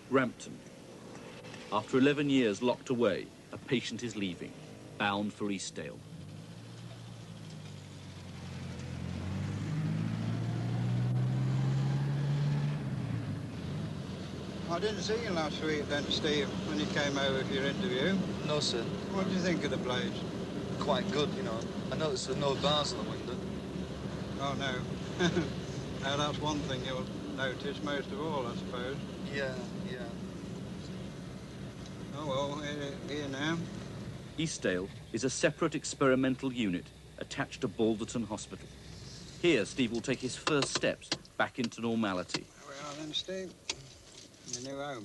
Rampton. After 11 years locked away, a patient is leaving, bound for Eastdale. I didn't see you last week then, Steve, when you came over for your interview. No, sir. What did you think of the place? Quite good, you know. I noticed there are no bars on the window. Oh, no. Now, that's one thing you'll notice most of all, I suppose. Yeah, yeah. Oh, well, here now. Eastdale is a separate experimental unit attached to Balderton Hospital. Here, Steve will take his first steps back into normality. There we are then, Steve. Your new home.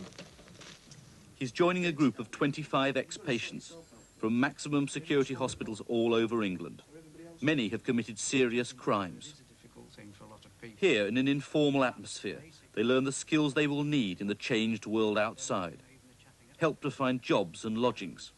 He's joining a group of 25 ex-patients from maximum security hospitals all over England. Many have committed serious crimes. Here, in an informal atmosphere, they learn the skills they will need in the changed world outside. Help to find jobs and lodgings.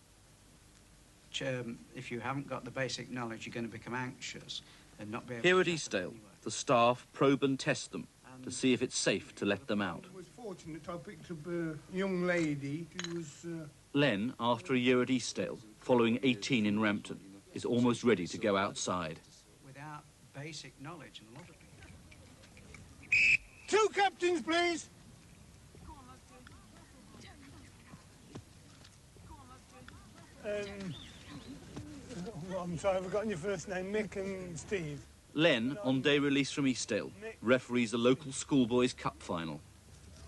If you haven't got the basic knowledge, you're going to become anxious and not be able Here at Eastdale, the staff probe and test them to see if it's safe to let them out. I was fortunate I picked up a young lady who was... Len, after a year at Eastdale, following 18 in Rampton, is almost ready to go outside. Without basic knowledge, and a lot of people... 2 captains, please! Well, I'm sorry, I've forgotten your first name, Mick and Steve. Len, on day release from Eastdale, referees the local schoolboys' cup final.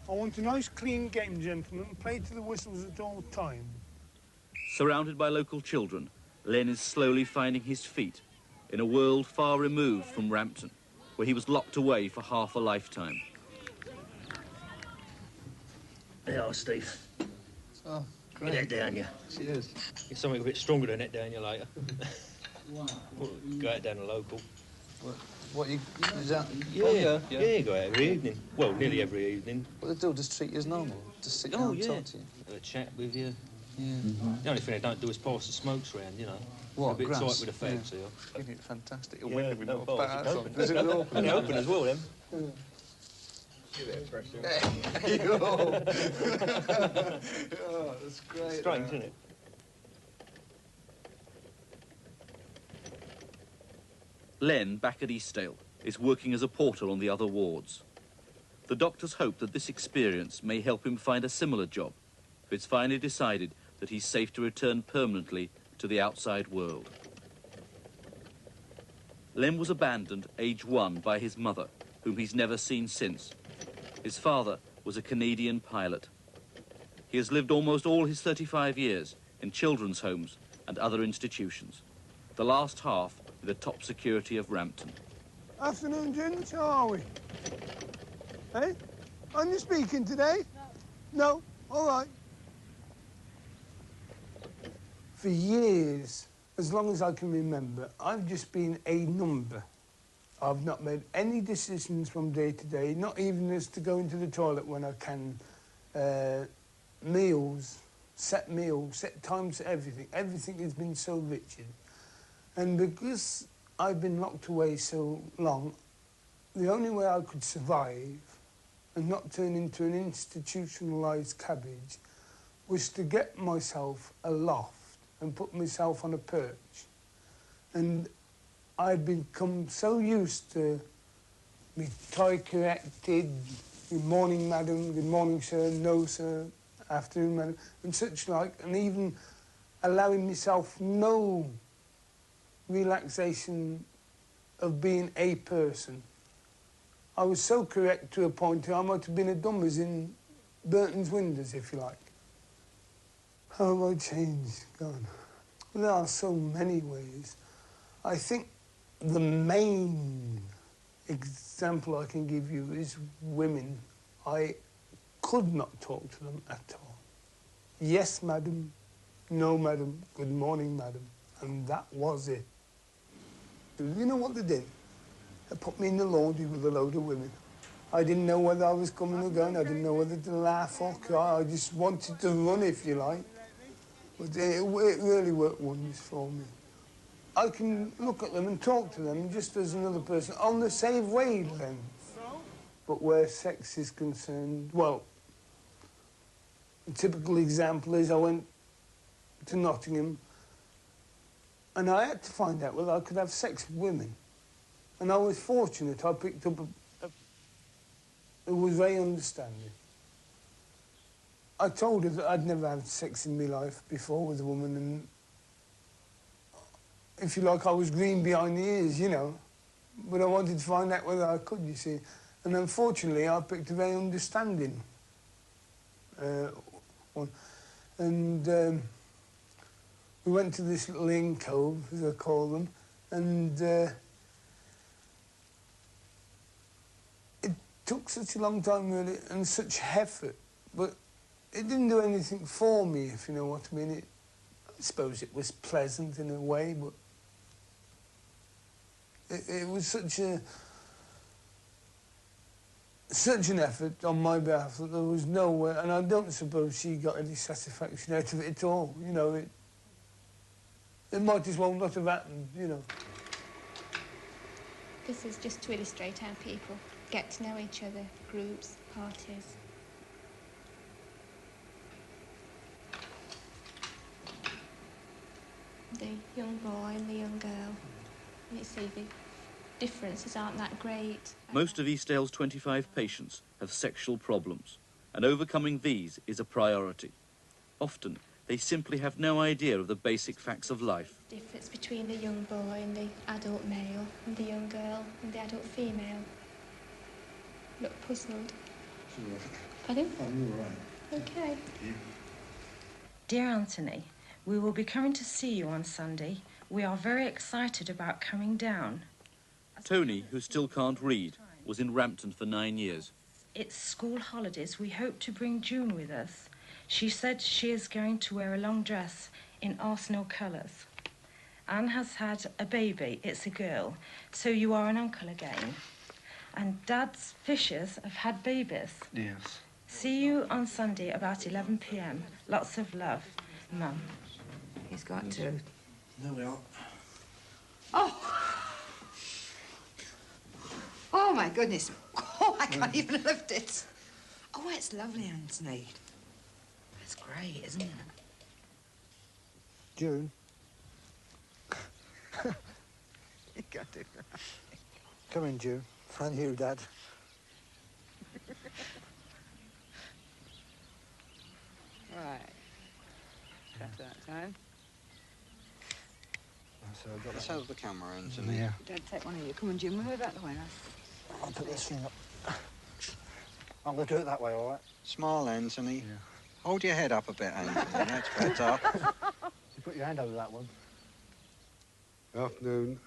I want a nice, clean game, gentlemen. Play to the whistles at all times. Surrounded by local children, Len is slowly finding his feet in a world far removed from Rampton, where he was locked away for half a lifetime. There you are, Steve. Oh, great. Get that down you. Cheers. Get something a bit stronger than that down you later. Go out down the local. What you... Is that... Yeah, yeah, go out every evening. Well, nearly every evening. What they do, just treat you as normal? Just sit down and talk to you? Have a chat with you. Yeah. The only thing they don't do is pass the smokes round, you know. What, a bit grass? tight with the fags here. Isn't it fantastic? A Yeah, window with no no bars, bars it's on. open. Does it open? And open as well, then. Oh, that's great. Strange, isn't it? Len, back at Eastdale, is working as a porter on the other wards. The doctors hope that this experience may help him find a similar job, if it's finally decided that he's safe to return permanently to the outside world. Len was abandoned, age 1, by his mother, whom he's never seen since. His father was a Canadian pilot. He has lived almost all his 35 years in children's homes and other institutions, the last half with the top security of Rampton. Afternoon, gents. How are we? Hey? Aren't you speaking today? No. No? All right. For years, as long as I can remember, I've just been a number. I've not made any decisions from day to day, not even as to go into the toilet when I can. Meals, set times, everything. Everything has been so rigid. And because I've been locked away so long, the only way I could survive and not turn into an institutionalised cabbage was to get myself a loft and put myself on a perch. And I'd become so used to me tie corrected, good morning, madam, good morning, sir, no, sir, afternoon, madam, and such like, and even allowing myself no relaxation of being a person. I was so correct to a point I might have been a dumb as in Burton's windows, if you like. How have I changed, God? Well, there are so many ways. I think the main example I can give you is women. I could not talk to them at all. Yes, madam. No, madam. Good morning, madam. And that was it. You know what they did? They put me in the laundry with a load of women. I didn't know whether I was coming or going. I didn't know whether to laugh or cry. I just wanted to run, if you like. But it really worked wonders for me. I can look at them and talk to them just as another person on the same wavelength. But where sex is concerned, well, A typical example is I went to Nottingham and I had to find out whether I could have sex with women. And I was fortunate. I picked up a who was very understanding. I told her that I'd never had sex in my life before with a woman, and if you like, I was green behind the ears, you know. But I wanted to find out whether I could, you see. And unfortunately, I picked a very understanding one. And we went to this little inn cove, as I call them, and it took such a long time, really, and such effort, but it didn't do anything for me, if you know what I mean. I suppose it was pleasant in a way, but it was such an effort on my behalf that there was no way, and I don't suppose she got any satisfaction out of it at all. You know, it might as well not have happened, you know. This is just to illustrate how people get to know each other, groups, parties. The young boy and the young girl. You see, the differences aren't that great. Most of Eastdale's 25 patients have sexual problems, and overcoming these is a priority. Often, they simply have no idea of the basic facts of life. The difference between the young boy and the adult male, and the young girl and the adult female. Look puzzled. Pardon? I'm all right. Okay. Yeah. Dear Anthony, we will be coming to see you on Sunday. We are very excited about coming down. Tony, who still can't read, was in Rampton for 9 years. It's school holidays. We hope to bring June with us. She said she is going to wear a long dress in Arsenal colours. Anne has had a baby. It's a girl. So you are an uncle again. And Dad's fishers have had babies. Yes. See you on Sunday about 11 p.m. Lots of love, Mum. He's got to. There we are. Oh, my goodness. Oh, I can't even lift it. Oh, it's lovely, Anthony. That's great, isn't it? June. You got it. Come in, June. And you, Dad. Right. That's that time. So I've got Let's that one. have the camera, Anthony. Yeah. Dad, take one of you. Come on, Jim. Move it that way now. I'll put this thing up. I'm going to do it that way, all right? Smile, Anthony. Yeah. Hold your head up a bit, Anthony. That's better. You put your hand over that one. Afternoon.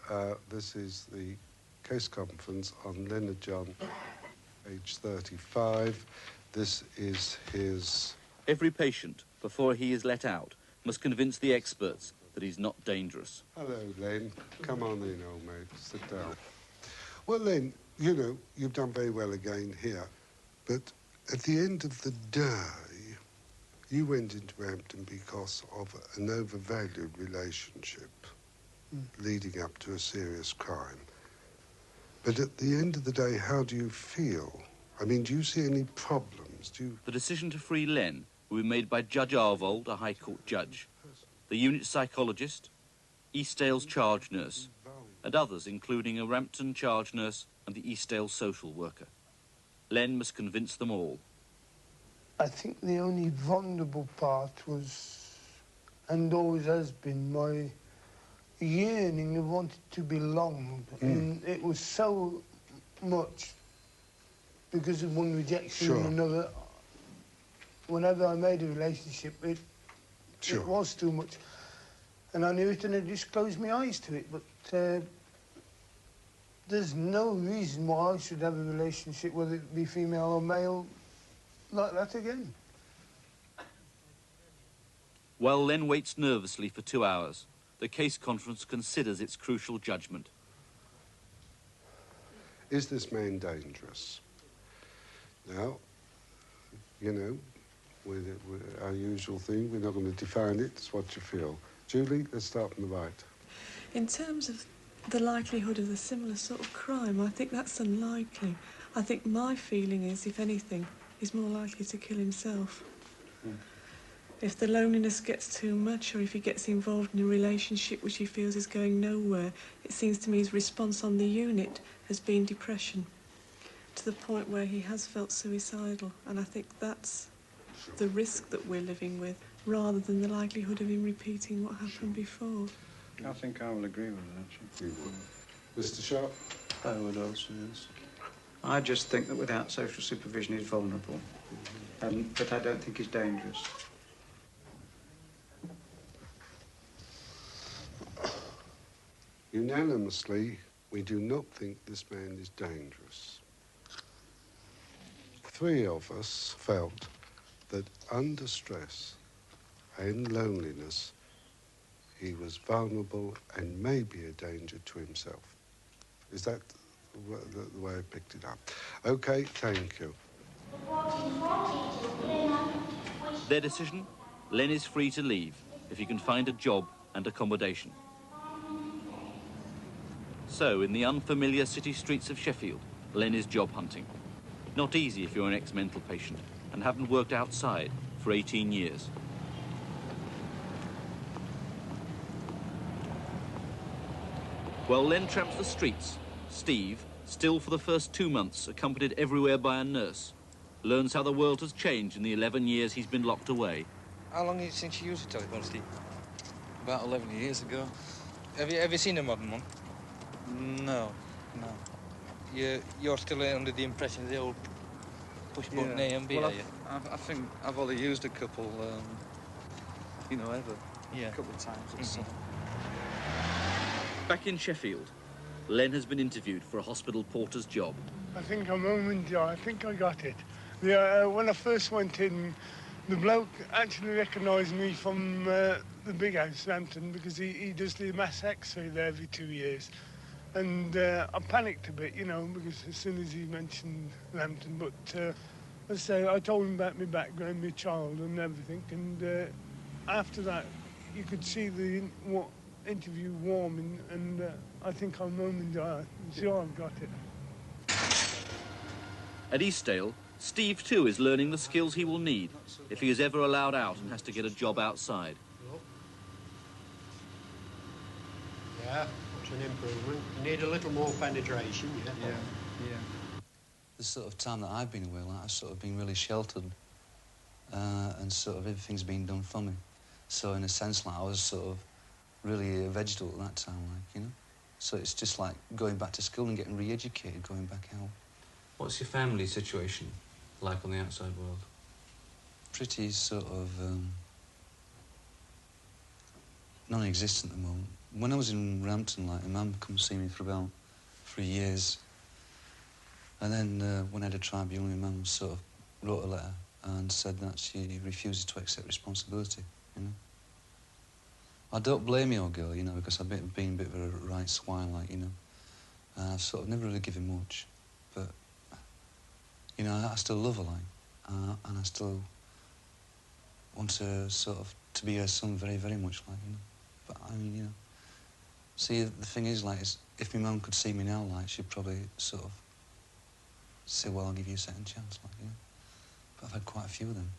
This is the case conference on Leonard John, age 35. This is his... Every patient, before he is let out, must convince the experts that he's not dangerous. Hello, Len. Come on in, old mate. Sit down. Well, Len, you know, you've done very well again here. But at the end of the day, you went into Rampton because of an overvalued relationship leading up to a serious crime. But at the end of the day, how do you feel? I mean, do you see any problems? The decision to free Len will be made by Judge Arvold, a High Court judge, the unit psychologist, Eastdale's charge nurse, and others, including a Rampton charge nurse and the Eastdale social worker. Len must convince them all. I think the only vulnerable part was, and always has been, my yearning of wanting to belong. And it was so much because of one rejection and another. Whenever I made a relationship, it was too much. And I knew it and I just closed my eyes to it. But there's no reason why I should have a relationship, whether it be female or male, like that again. While Len waits nervously for 2 hours, the case conference considers its crucial judgment. Is this man dangerous? Now, you know, with our usual thing, we're not going to define it, it's what you feel. Julie, let's start from the right. In terms of the likelihood of a similar sort of crime, I think that's unlikely. I think my feeling is, if anything, he's more likely to kill himself. If the loneliness gets too much, or if he gets involved in a relationship which he feels is going nowhere, it seems to me his response on the unit has been depression, to the point where he has felt suicidal. And I think that's the risk that we're living with, rather than the likelihood of him repeating what happened before. I think I will agree with that, actually. Mr. Sharp? I would also, yes. I just think that without social supervision he's vulnerable. But I don't think he's dangerous. Unanimously, we do not think this man is dangerous. 3 of us felt that under stress and loneliness, he was vulnerable and maybe a danger to himself. Is that the way I picked it up? Okay, thank you. Their decision? Len is free to leave if he can find a job and accommodation. So, in the unfamiliar city streets of Sheffield, Len is job hunting. Not easy if you're an ex-mental patient and haven't worked outside for 18 years. While Len tramps the streets, Steve, still for the first 2 months accompanied everywhere by a nurse, learns how the world has changed in the 11 years he's been locked away. How long since you used a telephone, Steve? About 11 years ago. Have you ever seen a modern one? No, no. You're still under the impression of the old push-button A and B, are you? I think I've only used a couple, you know, ever. Yeah. A couple of times or so. Back in Sheffield, Len has been interviewed for a hospital porter's job. I think I'm home, I think I got it. When I first went in, the bloke actually recognised me from the big house, Rampton, because he does the mass X-ray there every 2 years. And I panicked a bit, you know, because as soon as he mentioned Rampton, but I told him about my background, my child and everything, and after that, you could see the interview warming, and I think I'm home, sure I've got it. At Eastdale, Steve too is learning the skills he will need if he is ever allowed out and has to get a job outside. Yeah, it's an improvement. You need a little more penetration, yeah? Yeah. The sort of time that I've been away, like, I've sort of been really sheltered, and sort of everything's been done for me. So in a sense, like, I was sort of really a vegetable at that time, like, you know? So it's just like going back to school and getting re-educated, going back out. What's your family situation like on the outside world? Pretty sort of non-existent at the moment. When I was in Rampton, like, a mum come see me for about 3 years. And then when I had a tribunal, my mum sort of wrote a letter and said that she refuses to accept responsibility, you know. I don't blame the old girl, you know, because I've been a bit of a right swine, like, you know. I've sort of never really given much, but, you know, I still love her, like, and I still want to sort of to be her son very, very much, like, you know. But, I mean, you know, see, the thing is, like, if my mum could see me now, like, she'd probably sort of say, well, I'll give you a second chance, like, you know. But I've had quite a few of them.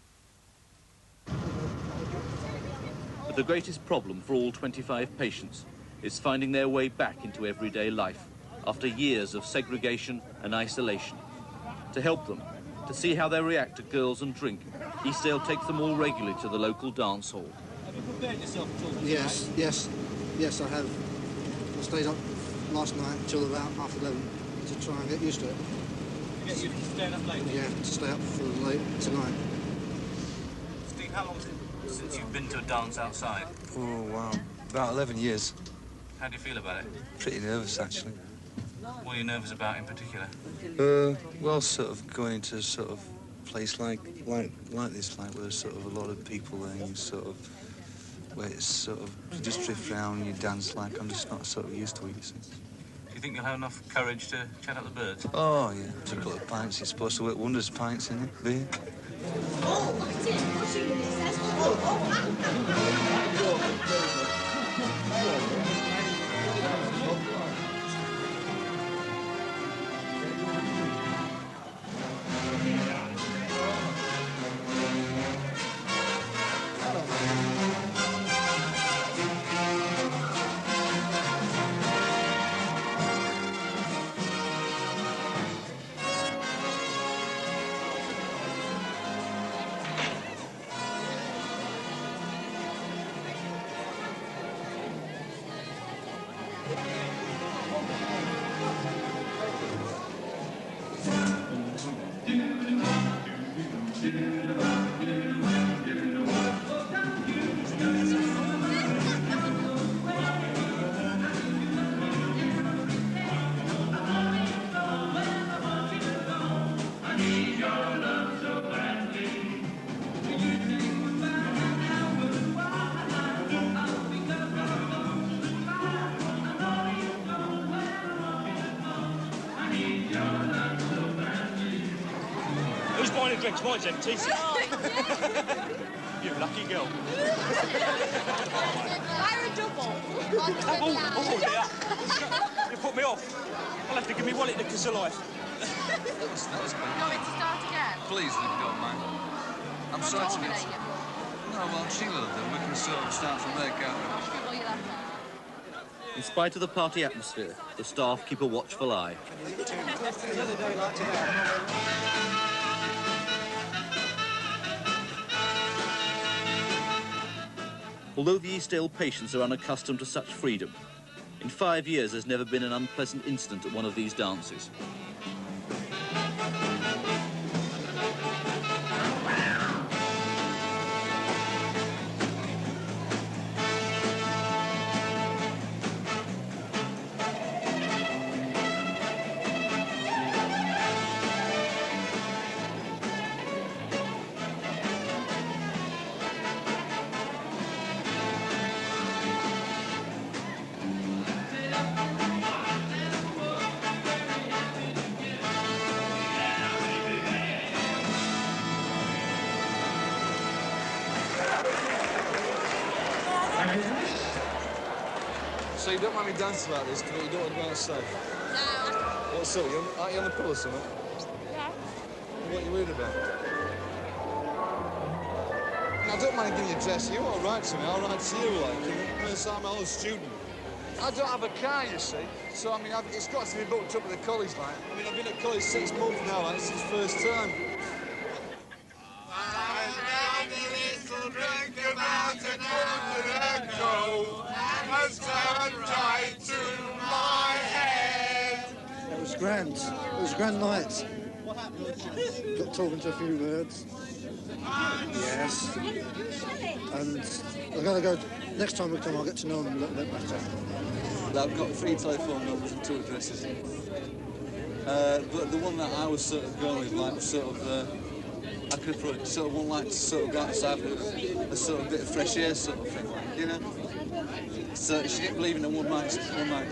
But the greatest problem for all 25 patients is finding their way back into everyday life after years of segregation and isolation. To help them, to see how they react to girls and drink, Eastdale takes them all regularly to the local dance hall. Have you prepared yourself at all? Yes, I have. I stayed up last night until about 11:30 to try and get used to it. You get used to staying up late? Yeah, to stay up for late tonight. Steve, how long is it since you've been to a dance outside? Oh, wow. About 11 years. How do you feel about it? Pretty nervous, actually. What are you nervous about in particular? Well, sort of going to sort of place like this, like, where there's sort of a lot of people there, and you sort of, where it's sort of, you just drift around and you dance, like, I'm just not sort of used to it, you see. Do you think you'll have enough courage to chat out the birds? Oh, yeah, took a couple of pints. It's supposed to work wonders, pints, isn't it, beer? Oh, that's it. What's your minute says? Hello, Who's buying the drinks? Mine's empty. You lucky girl. Fire a double. Double? Oh, dear. You put me off. I'll have to give me wallet to kiss a life. That was You want me to start again? Please, if you don't mind. I'm sorry to get... No, well, Sheila will do. We can sort of start from there, can't we? In spite of the party atmosphere, the staff keep a watchful eye. Another day like today. Although the East Ale patients are unaccustomed to such freedom, in 5 years there's never been an unpleasant incident at one of these dances. So you don't mind me dancing like this, because you don't want to go outside? No. What's up? Aren't you on the pill or something? Yeah. What are you worried about? I don't mind giving you a dress. You're all right to me. All right to you, like. I'm an old student. I don't have a car, you see. So, I mean, it's got to be booked up at the college, like. I mean, I've been at college 6 months now, like. It's his first time. It was grand. It was a grand night. Got talking to a few birds. Yes. And I'm going to go... Next time we come, I'll get to know them a little bit better. I've got 3 telephone numbers and 2 addresses. But the one that I was sort of going with, like, was sort of... I could have put sort of one like to sort of go outside for a sort of bit of fresh air sort of thing, like, you know? So she didn't believe in a one-night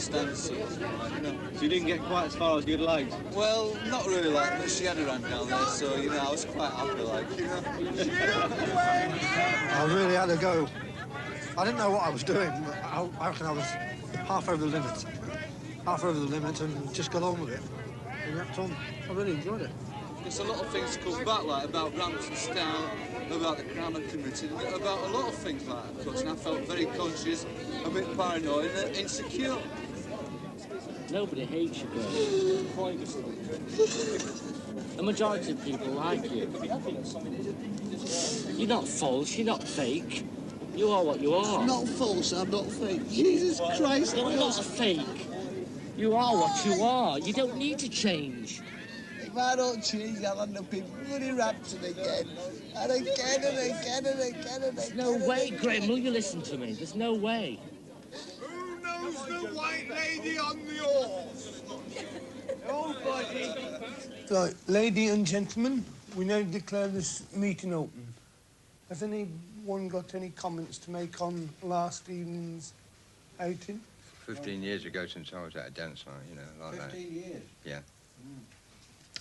stand sort of thing, like, you know? So you didn't get quite as far as you'd liked? Well, not really like, but she had her hand down there, so, you know, I was quite happy, like, you know? I really had to go. I didn't know what I was doing, but I reckon I was half over the limit. Half over the limit and just got on with it. And that's on. I really enjoyed it. There's a lot of things to come back, like, about Rampton style, about the crime committed, about a lot of things like that, of course, and I felt very conscious, a bit paranoid and insecure. Nobody hates you, girl. The majority of people like you. You're not false, you're not fake. You are what you are. I'm not false, I'm not fake. Jesus Christ, You're not fake. You are what you are. You don't need to change. If I don't change, I'll end up in bloody Rampton again. And again and again and again and again. No way, Graham. Will you listen to me? There's no way. Who knows the white lady on the horse? Nobody. Right, ladies and gentlemen, we now declare this meeting open. Has anyone got any comments to make on last evening's outing? 15 years ago since I was at a dance night, you know, like 15 years? Yeah.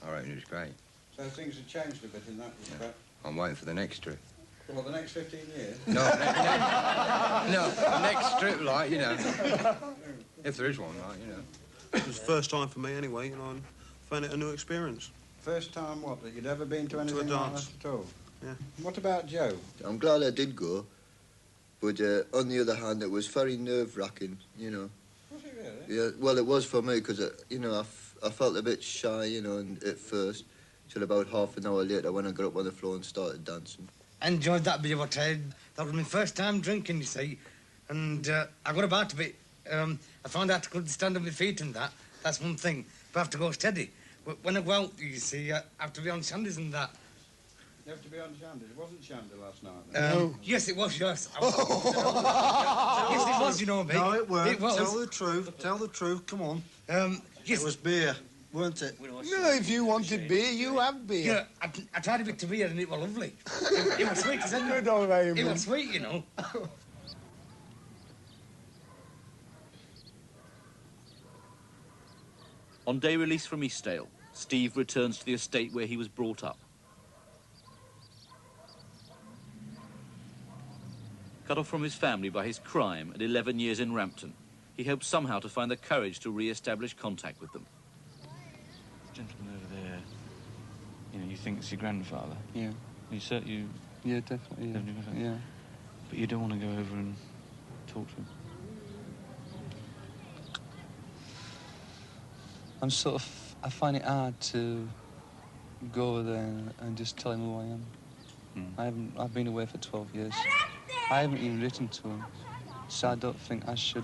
I reckon it was great. So things have changed a bit in that respect? I'm waiting for the next trip. Well, the next 15 years? No, next trip, like, you know. If there is one, like, you know. It was the first time for me anyway, you know, and found it a new experience. First time what, that you'd ever been to anything like dance. that at all? Yeah. What about Joe? I'm glad I did go, but on the other hand, it was very nerve-wracking, you know. Was it really? Yeah, well, it was for me, because, you know, I felt a bit shy, you know, at first, till about half an hour later when I got up on the floor and started dancing. I enjoyed that bit of what I had. That was my first time drinking, you see, and I got about a bit. I found out I couldn't stand on my feet and that. That's one thing, but I have to go steady. When I go out, you see, I have to be on shandies and that. You have to be on Shandy. It wasn't Shandy last night, then? No. Yes, it was, yes. Yes, it was, you know, mate. No, it weren't. It was. Tell the truth. Tell the truth. Come on. Yes. It was beer, weren't it? No, if you wanted beer, you have beer. Yeah, I tried a bit of beer and it was lovely. It was sweet, isn't it? Good old Raymond. It was sweet, you know. On day release from Eastdale, Steve returns to the estate where he was brought up. Cut off from his family by his crime at 11 years in Rampton, he hopes somehow to find the courage to re-establish contact with them. Gentleman over there, you know, you think it's your grandfather. Yeah. Yeah, definitely. Yeah. But you don't want to go over and talk to him. I find it hard to go over there and just tell him who I am. I've been away for 12 years. I haven't even written to him, so I don't think I should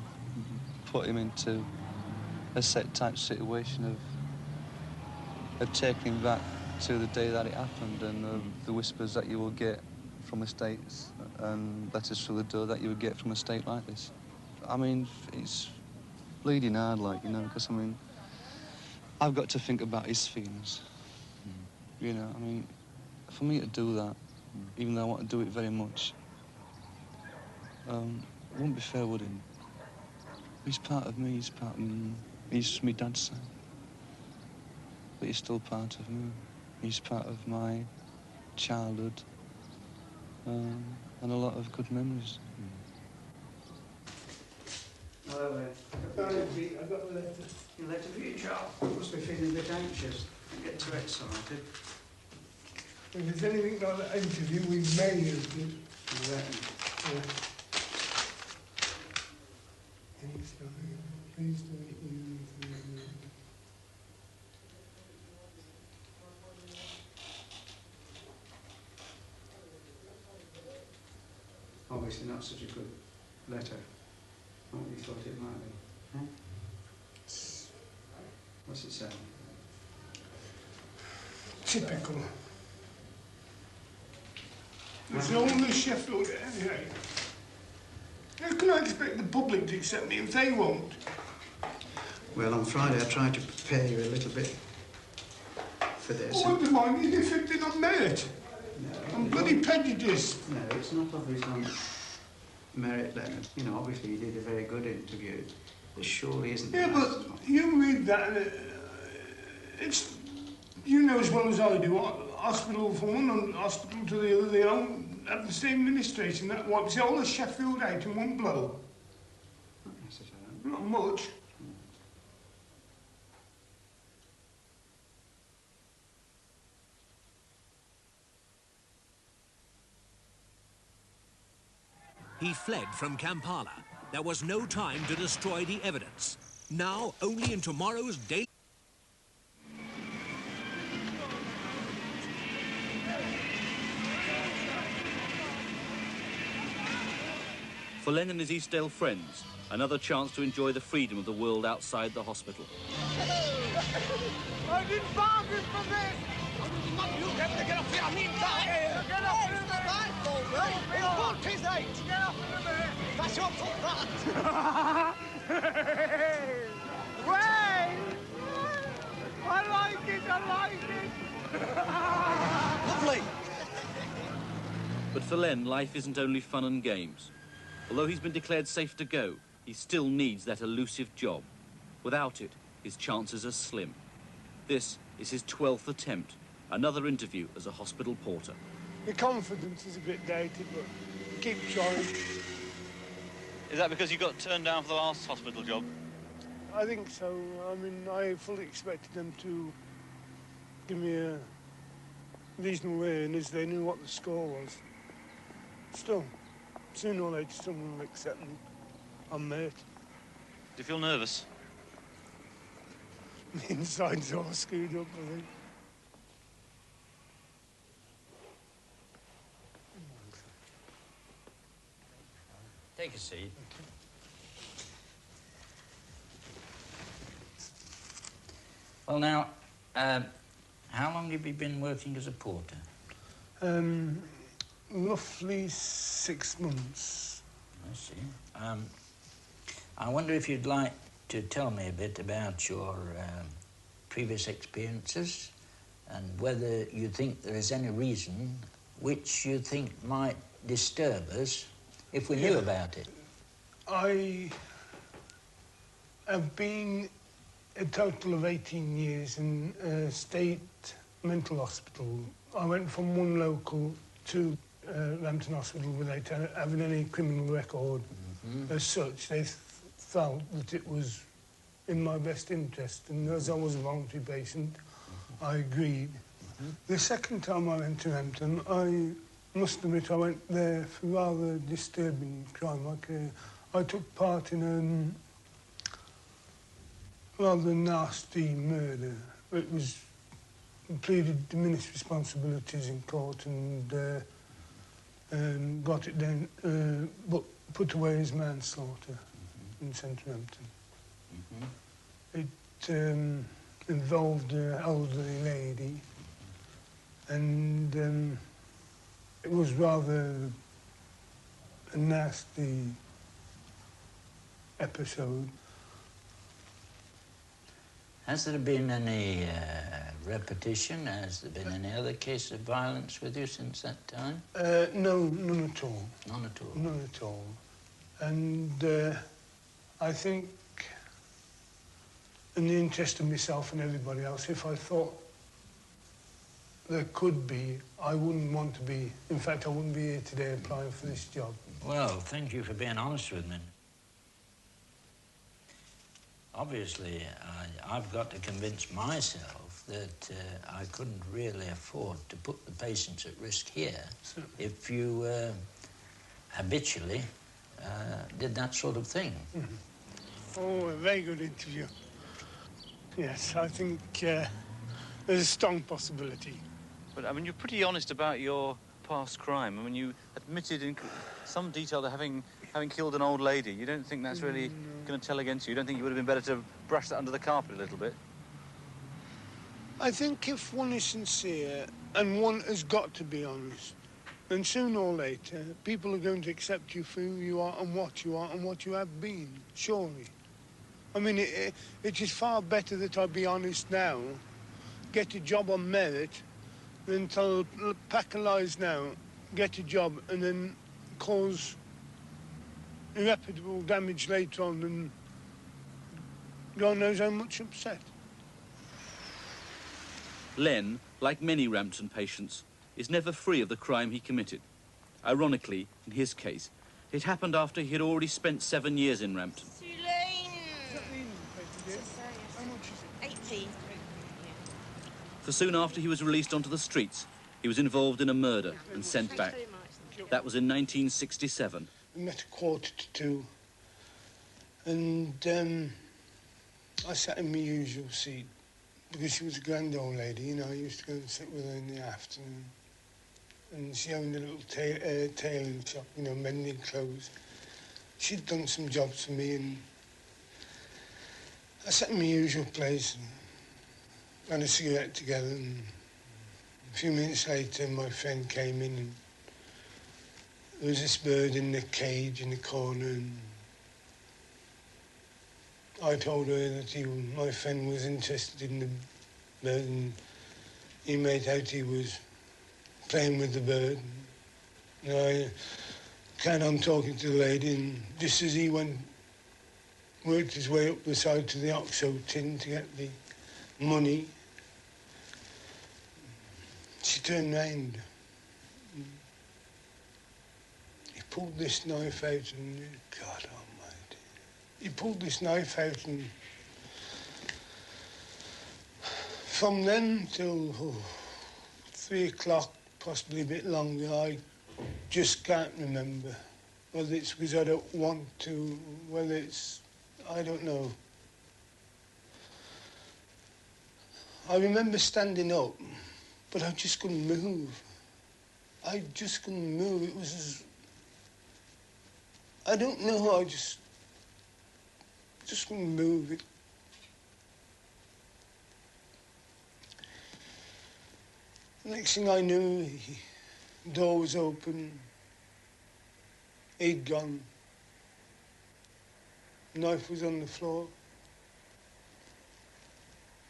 put him into a set type situation of taking him back to the day that it happened and the whispers that you will get from estates and letters through the door that you would get from a state like this. I mean, it's bleeding hard, like, you know, because, I mean, I've got to think about his feelings. You know, I mean, for me to do that, even though I want to do it very much, it wouldn't be fair, would it? He's part of me, he's my dad's son. But he's still part of me. He's part of my childhood and a lot of good memories. Hello there. I've got a letter. Your letter for you, Charles? You must be feeling a bit anxious. Don't get too excited. If there's anything like that interview with May is good. You reckon? Yeah. Please don't use anything. Obviously not such a good letter. What you thought it might be. Huh? What's it say? Typical. It's all the Sheffield area. How can I expect the public to accept me if they won't? Well, on Friday I tried to prepare you a little bit for this. I wouldn't mind it if it did not merit. No. I'm bloody prejudiced. No, it's not obviously on merit, Leonard. You know, obviously you did a very good interview. There surely isn't... Yeah, but you read that and it's... You know as well as I do, hospital for one and hospital to the other, they don't have the same administration. That wipes all the Sheffield out in one blow. Not necessarily. Not much. He fled from Kampala. There was no time to destroy the evidence. Now, only in tomorrow's day... For Len and his Eastdale friends, another chance to enjoy the freedom of the world outside the hospital. I didn't bargain for this! You have to get off here, I mean that! Get off in a minute! It's 48! Get off in a minute! That's your fault, that! Wait! I like it, I like it! Lovely! But for Len, life isn't only fun and games. Although he's been declared safe to go, he still needs that elusive job. Without it, his chances are slim. This is his 12th attempt, another interview as a hospital porter. The confidence is a bit dated, but keep trying. Is that because you got turned down for the last hospital job? I think so. I mean, I fully expected them to give me a reasonable earnings. They knew what the score was. Still, sooner or later, someone will accept me. I'm merit. Do you feel nervous? My inside's all screwed up, I think. Take a seat. Well, now, how long have you been working as a porter? Roughly 6 months. I see. I wonder if you'd like to tell me a bit about your previous experiences and whether you think there is any reason which you think might disturb us if we knew about it. I have been a total of 18 years in a state mental hospital. I went from one local to Rampton Hospital without having any criminal record. As such, they felt that it was in my best interest, and as I was a voluntary patient, I agreed. The second time I went to Rampton, I must admit I went there for rather disturbing crime. Like, I took part in a rather nasty murder. It was pleaded diminished responsibilities in court and got it down, but put away as manslaughter in Central Rampton. It involved an elderly lady, and it was rather a nasty episode. Has there been any repetition? Has there been any other case of violence with you since that time? No, none at all. None at all? None at all. And I think, in the interest of myself and everybody else, if I thought there could be, I wouldn't want to be. In fact, I wouldn't be here today applying for this job. Well, thank you for being honest with me. Obviously, I've got to convince myself that I couldn't really afford to put the patients at risk here if you habitually did that sort of thing. Oh, a very good interview. Yes, I think there's a strong possibility. But, I mean, you're pretty honest about your past crime. I mean, you admitted in some detail to having killed an old lady. You don't think that's really going to tell against you? You don't think it would have been better to brush that under the carpet a little bit? I think if one is sincere and one has got to be honest, then sooner or later, people are going to accept you for who you are and what you have been, surely. I mean, it is far better that I be honest now, get a job on merit, than tell a pack of lies now, get a job, and then cause irreparable damage later on, and God knows how much upset. Len, like many Rampton patients, is never free of the crime he committed. Ironically, in his case, it happened after he had already spent 7 years in Rampton. 18. For soon after he was released onto the streets, he was involved in a murder and sent back. That was in 1967. We met 1:45, and I sat in my usual seat because she was a grand old lady. You know, I used to go and sit with her in the afternoon, and she owned a little tailoring shop, you know, mending clothes. She'd done some jobs for me, and I sat in my usual place and had a cigarette together, and a few minutes later my friend came in, and there was this bird in the cage in the corner, and I told her that my friend was interested in the bird, and he made out he was playing with the bird. And I carried on talking to the lady, and just as he worked his way up the side to the Oxo tin to get the money, she turned round. He pulled this knife out, and God almighty. He pulled this knife out, and from then till 3 o'clock, possibly a bit longer, I just can't remember. Whether it's because I don't want to, whether it's, I don't know. I remember standing up, but I just couldn't move. I just couldn't move. It was as... I don't know, I just couldn't move it. Next thing I knew, Door was open. He'd gone. Knife was on the floor.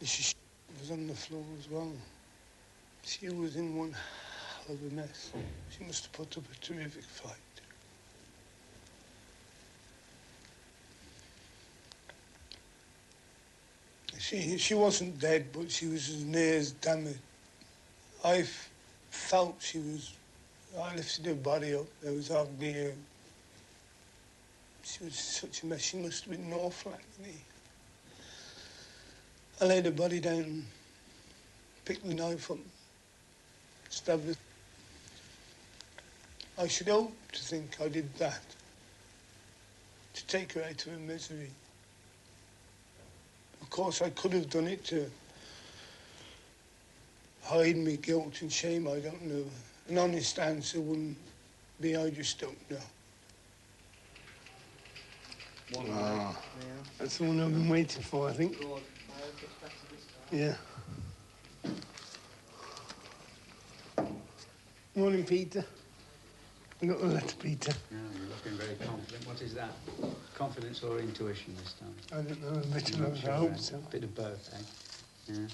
She was on the floor as well. She was in one hell of a mess. She must have put up a terrific fight. She wasn't dead, but she was as near as damaged. I felt she was... I lifted her body up. There was hardly a... She was such a mess. She must have been an awful agony. I laid her body down, picked the knife up, stabbed her. I should hope to think I did that to take her out of her misery. Of course, I could have done it to hide my guilt and shame, I don't know. An honest answer wouldn't be, I just don't know. That's the one I've been waiting for, I think. Yeah. Morning, Peter. I got the letter, Peter. Yeah, you're looking very confident. What is that? Confidence or intuition this time? I don't know, a bit of both, I hope so. A bit of both, eh? Yeah,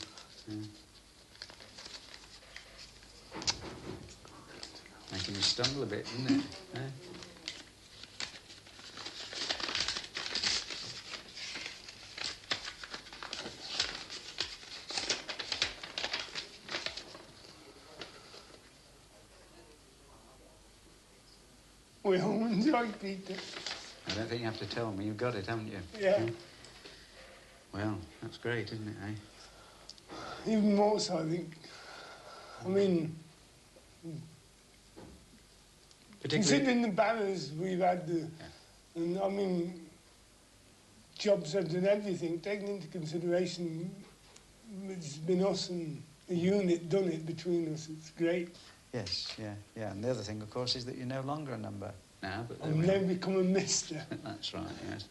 yeah. Making you stumble a bit, isn't it? Eh? We all enjoy Peter. I don't think you have to tell me. You've got it, haven't you? Yeah. Well, that's great, isn't it, eh? Even more so, I think. I mean, considering the banners we've had, and I mean, jobs have done everything, taking into consideration it's been us and the unit done it between us. It's great. Yes, yeah, yeah. And the other thing, of course, is that you're no longer a number now, but... I've now become a mister. That's right, yes.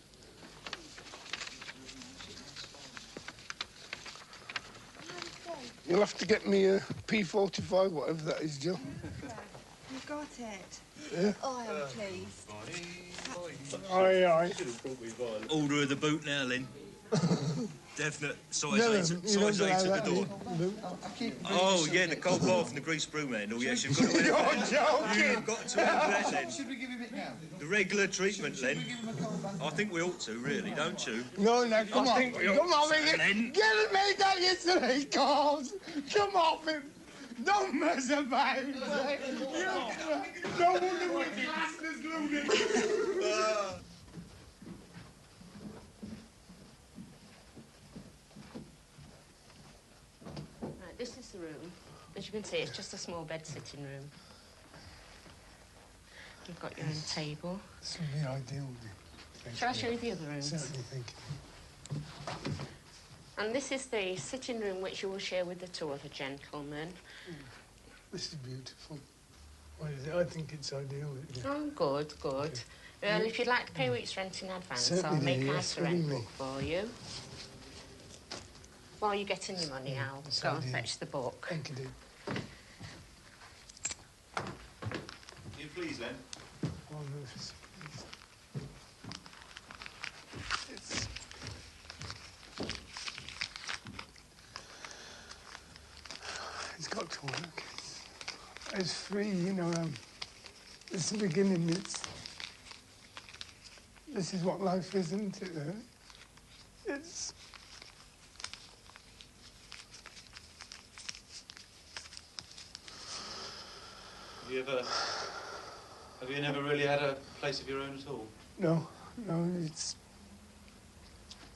You'll have to get me a P45, whatever that is, Jill. You've got it. Yeah. Oh, I am pleased. Aye, aye. Order of the boot now, Lynn. Definite size No, 8 you don't size 8 allow at the that, door. do you? Oh, yeah, the cold bath and the grease broom handle. Yes, you've got to You're joking. You've got to have that, Len. Should we give him it now? The regular treatment, Len. I think we ought to, really, don't you? No, no, come on. Come on, Len. get him made that yesterday, Carls. Come off him. Don't mess about. No wonder we're classed as lunatics. Right, this is the room. As you can see, it's just a small bed sitting room. You've got your own table. This would be ideal. Shall I show you the other rooms? Certainly, thank you. And this is the sitting room which you will share with the two other gentlemen. This is beautiful. What is it? I think it's ideal. Oh, good, good. Well, if you'd like to pay a week's rent in advance, Certainly, I'll make yes, out a rent willingly. book for you. While you're getting your money, I'll go and fetch the book. Thank you, dear. You please, Len. Oh, no, it's got to work. It's free, you know. It's the beginning. This is what life is, isn't it? It's. Have you never really had a place of your own at all? No, it's...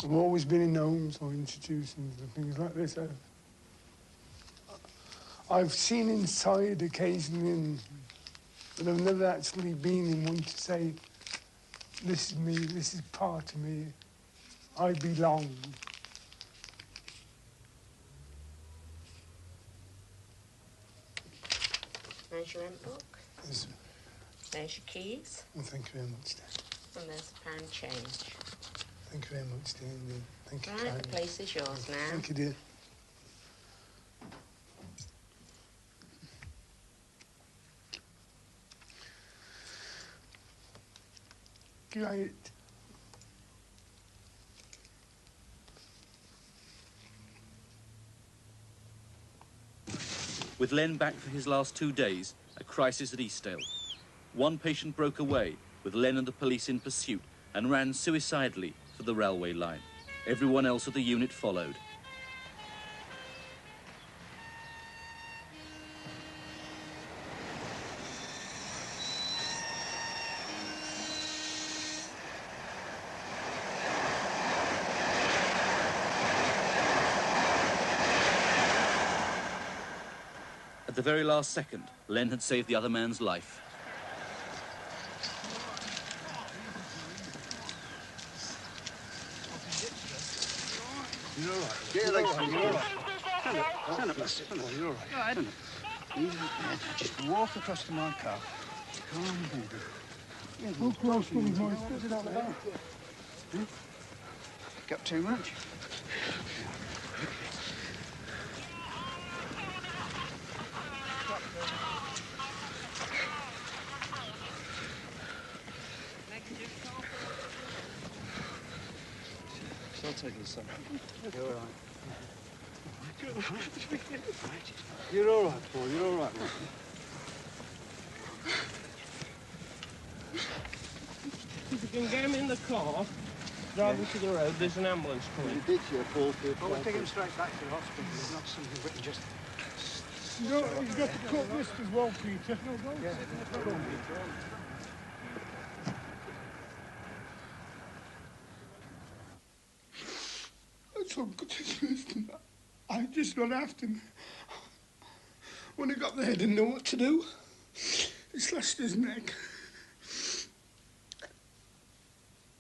I've always been in homes or institutions and things like this. I've seen inside occasionally, but I've never actually been in one to say, this is me, this is part of me, I belong. There's your rent book. Yes. There's your keys. Well, thank you very much, dear. And there's a pound change. Thank you very much, dear. Thank you Right, the kindly. place is yours now. Thank you, dear. quiet. With Len back for his last 2 days, a crisis at Eastdale. One patient broke away, with Len and the police in pursuit, and ran suicidally for the railway line. Everyone else at the unit followed. At the very last second, Len had saved the other man's life. You're all right. Yeah, you're all right. Stand up, mister. Stand up. You're all right. Go ahead. Easy. Just walk across to my car. Calm down. Yeah, walk close to me, boy. Put it out there. Got too much? I'll take this, son. You're all right. You're all right, Paul. You're all right, man. If you can get him in the car, drive him to the road, there's an ambulance coming. You did see a Paul. We'll take him straight back to the hospital. There's not something written just... No, he's got the cut wrist as well, Peter. Yeah, So good to listen. I just ran after him. When I got there, I didn't know what to do. He slashed his neck.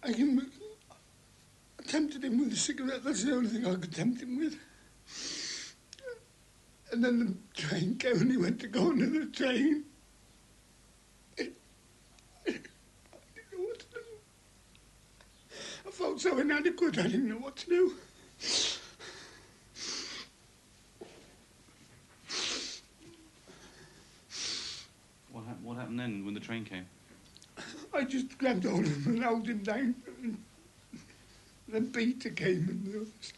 I tempted him with a cigarette. That's the only thing I could tempt him with. And then the train came and he went to go under the train. I didn't know what to do. I felt so inadequate, I didn't know what to do. What happened then when the train came? I just grabbed hold of him and held him down. And then Peter came and the others.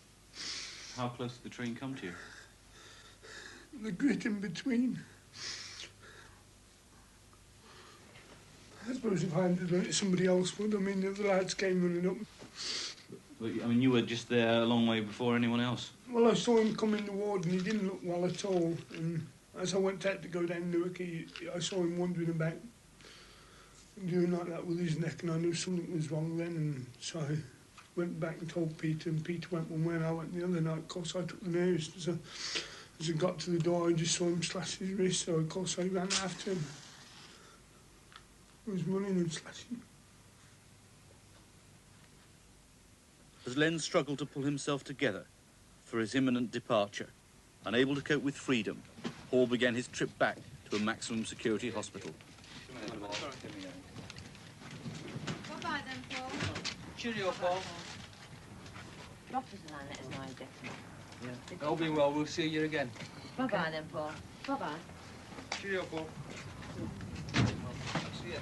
How close did the train come to you? The grit in between. I suppose if I hadn't done it, somebody else would. I mean, the other lads came running up. But, I mean, you were just there a long way before anyone else. Well, I saw him come in the ward and he didn't look well at all. And as I went out to go down Newark, I saw him wandering about and doing like that with his neck, and I knew something was wrong then. And so I went back and told Peter, and Peter went one way and I went the other night. Of course, I took the nearest. So as I got to the door, I just saw him slash his wrist, so of course I ran after him. He was running and slashing. As Len struggled to pull himself together for his imminent departure, unable to cope with freedom, Paul began his trip back to a maximum security hospital. Bye-bye then, Paul. Cheerio, Paul. Doctors and I let us know definitely. Yeah. All being well, we'll see you again. Bye-bye then, Paul. Bye-bye. Cheerio, Paul. See ya.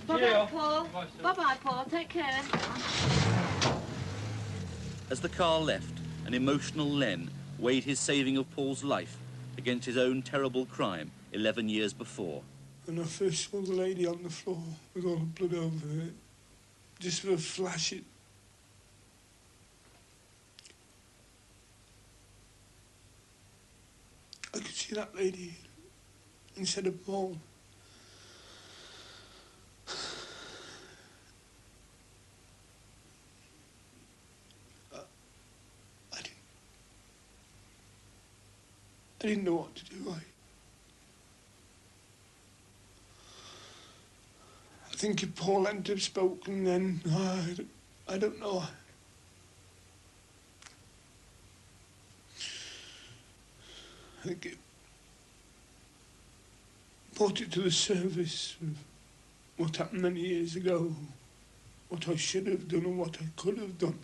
Bye-bye, Paul. Bye-bye, Paul. Take care. As the car left, an emotional Len weighed his saving of Paul's life against his own terrible crime 11 years before. When I first saw the lady on the floor with all the blood over her, just for a flash, I could see that lady instead of Paul. I didn't know what to do. I think if Paul hadn't have spoken then, I don't know. I think it brought it to the surface of what happened many years ago, what I should have done and what I could have done.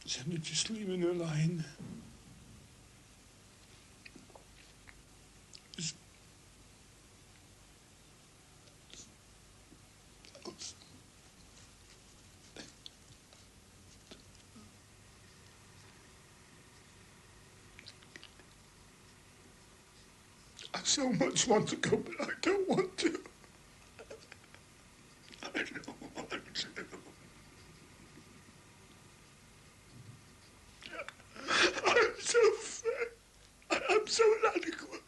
Instead of just leaving her lying there. so much want to go, but I don't want to. I don't want to. I'm so fat. I'm so inadequate.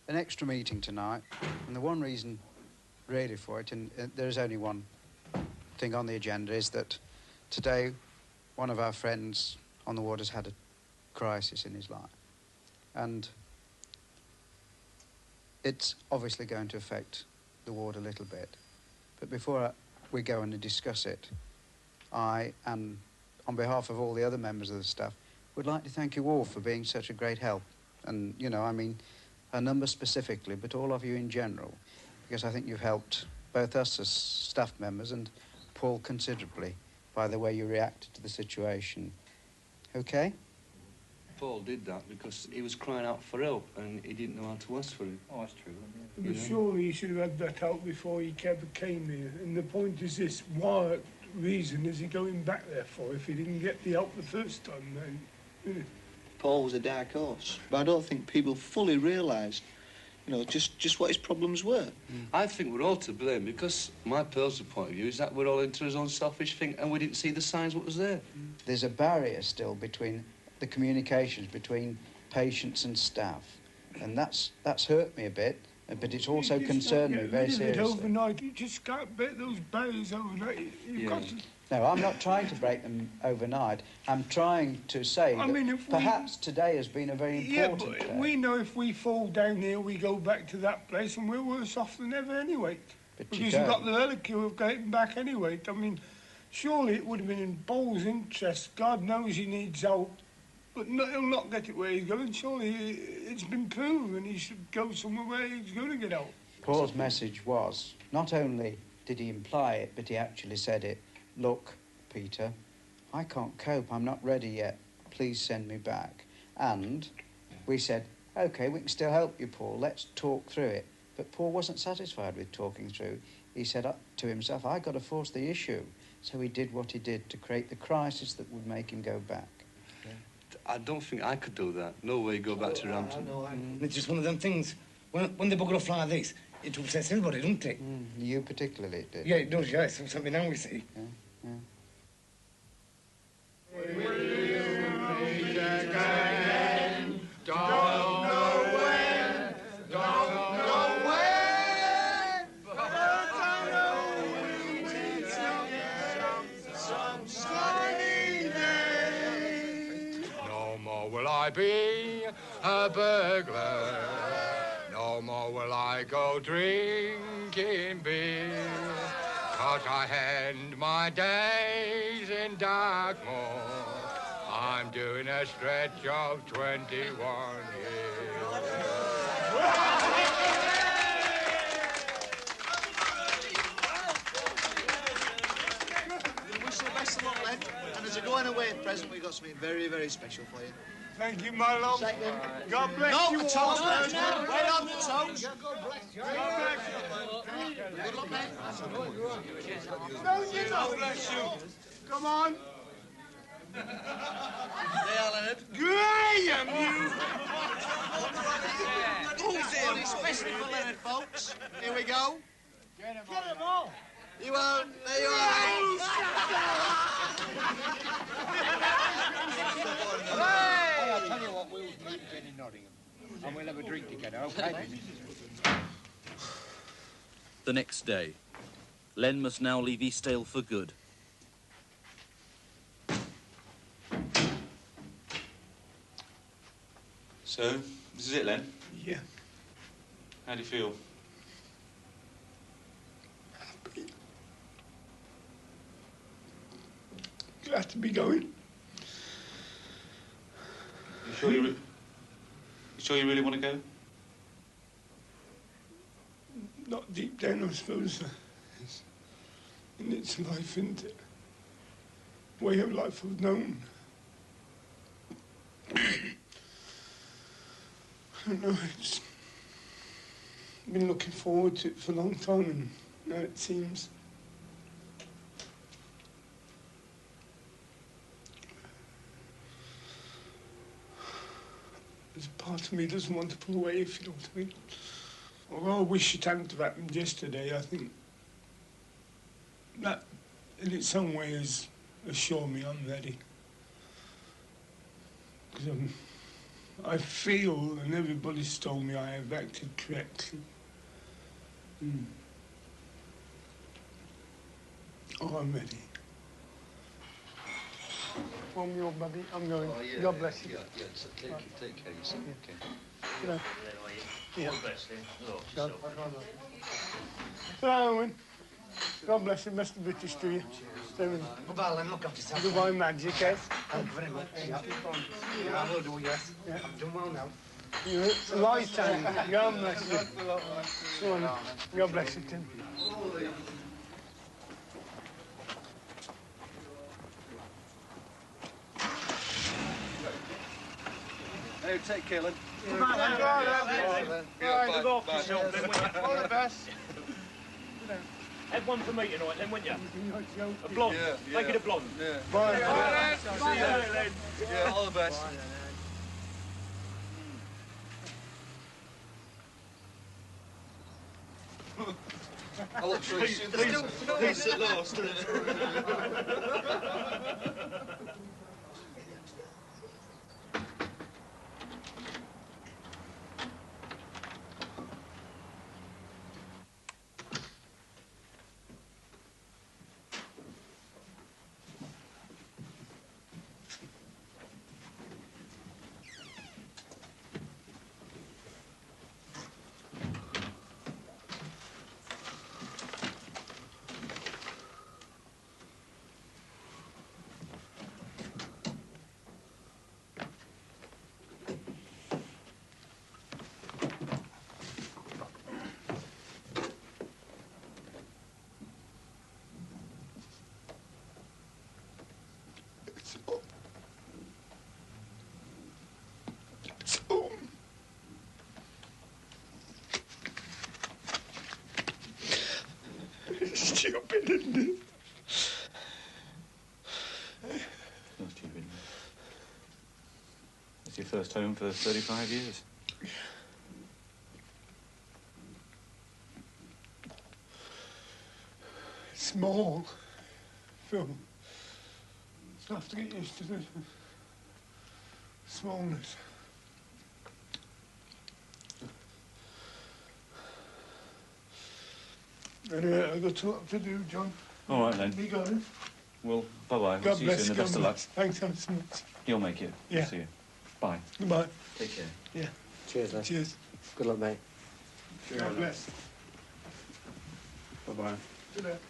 An extra meeting tonight, and the one reason really for it, and there's only one thing on the agenda, is that today one of our friends on the ward has had a crisis in his life, and it's obviously going to affect the ward a little bit. But before we go and discuss it, I, and on behalf of all the other members of the staff, would like to thank you all for being such a great help. And, you know, I mean, a number specifically, but all of you in general, because I think you've helped both us as staff members and Paul considerably by the way you reacted to the situation. Okay? Paul did that because he was crying out for help and he didn't know how to ask for it. Oh, that's true. But surely he should have had that help before he ever came here. And the point is this, what reason is he going back there for if he didn't get the help the first time? Then? Paul was a dark horse, but I don't think people fully realised, you know, just what his problems were. I think we're all to blame because my personal point of view is that we're all into his own selfish thing and we didn't see the signs what was there. There's a barrier still between the communications between patients and staff, and that's hurt me a bit, but it's also concerned me very seriously. Overnight. You just can't break those barriers overnight. You've got to... No, I'm not trying to break them overnight. I'm trying to say that perhaps today has been a very important day. We know if we fall down here, we go back to that place and we're worse off than ever anyway. Because you've got the reliquary of getting back anyway. I mean, surely it would have been in Paul's interest. God knows he needs help. But he'll not get it where he's going. Surely it's been proven he should go somewhere where he's going to get help. Paul's message was, not only did he imply it, but he actually said it. Look, Peter, I can't cope. I'm not ready yet. Please send me back. And we said, OK, we can still help you, Paul. Let's talk through it. But Paul wasn't satisfied with talking through. He said to himself, I've got to force the issue. So he did what he did to create the crisis that would make him go back. I don't think I could do that. No way go back to Rampton. It's just one of them things. When they bugger off like this, it upsets everybody, doesn't it? You particularly, it did. Yeah, it does, yeah. It's something now we see. Yeah. Be a burglar. No more will I go drinking beer, 'cause I end my days in Dartmoor. I'm doing a stretch of 21 years. We wish you the best of luck, Len. And as a going away present, we've got something very, very special for you. Thank you, my love. God bless you all. all. No, wait on the toes. God bless you. Good luck, mate. God bless you. Come on. There, Leonard. Graham, you. Who's here? Especially for Leonard, folks. Here we go. Get them all. You won't. There you are. Hey, I'll tell you what, we'll meet again in Nottingham. And we'll have a drink together, OK? The next day, Len must now leave Eastdale for good. So, this is it, Len? Yeah. How do you feel? Glad to be going. You sure you really want to go? Not deep down, I suppose. And it's life, isn't it? Way of life I've known. I don't know, it's been looking forward to it for a long time, and now it seems. There's a part of me doesn't want to pull away, if you know what I mean. Although I wish it hadn't have happened yesterday, I think that in its own way has assured me I'm ready. Because I feel, and everybody's told me, I have acted correctly. Oh, I'm ready. One more, buddy. I'm going. Oh, yeah, God bless you. Yeah, so take care of yourself. Okay. You know. Yeah. All the best, then. Look, God. yourself. Hello, Owen. God bless you. Best of British to you. Stephen. Goodbye, Len. Look after yourself. Goodbye, Magic, eh? Thank you very much. Yeah, I will do, yes. Yeah. I'm doing well now. You're a lifetime. God bless you. Go on. God bless you, Tim. Hey, take care, Len. Right, look after yourself, then, won't you? All the best. Have one for me tonight, then, won't you? A blonde. Yeah, Make it a blonde. Yeah. Bye. See you, Len. Yeah, all the best. I look through peace at last, isn't it? Stupid, isn't it? No stupid. It's your first home for 35 years. Small. Phil. I'll have to get used to the smallness. Anyway, I've got a lot to do, John. All right, then. Be going. Well, bye-bye. God See you bless soon. The best of luck. Thanks ever so much. You'll make it. Yeah. See you. Bye. Goodbye. Take care. Yeah. Cheers, mate. Cheers. Good luck, mate. God bless. Bye-bye. Good night.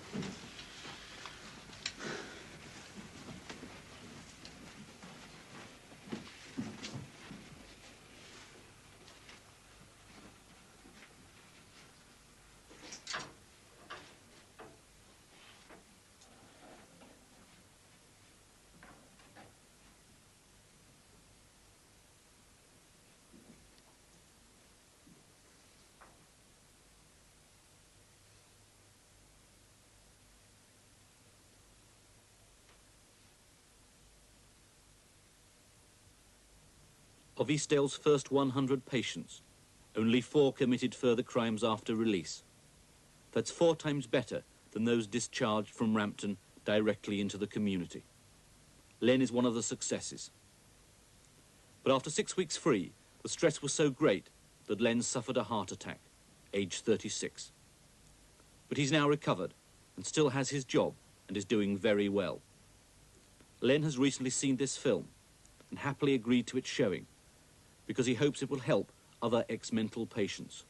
Of Eastdale's first 100 patients, only 4 committed further crimes after release. That's 4 times better than those discharged from Rampton directly into the community. Len is one of the successes. But after 6 weeks free, the stress was so great that Len suffered a heart attack, aged 36. But he's now recovered and still has his job and is doing very well. Len has recently seen this film and happily agreed to its showing, because he hopes it will help other ex-mental patients.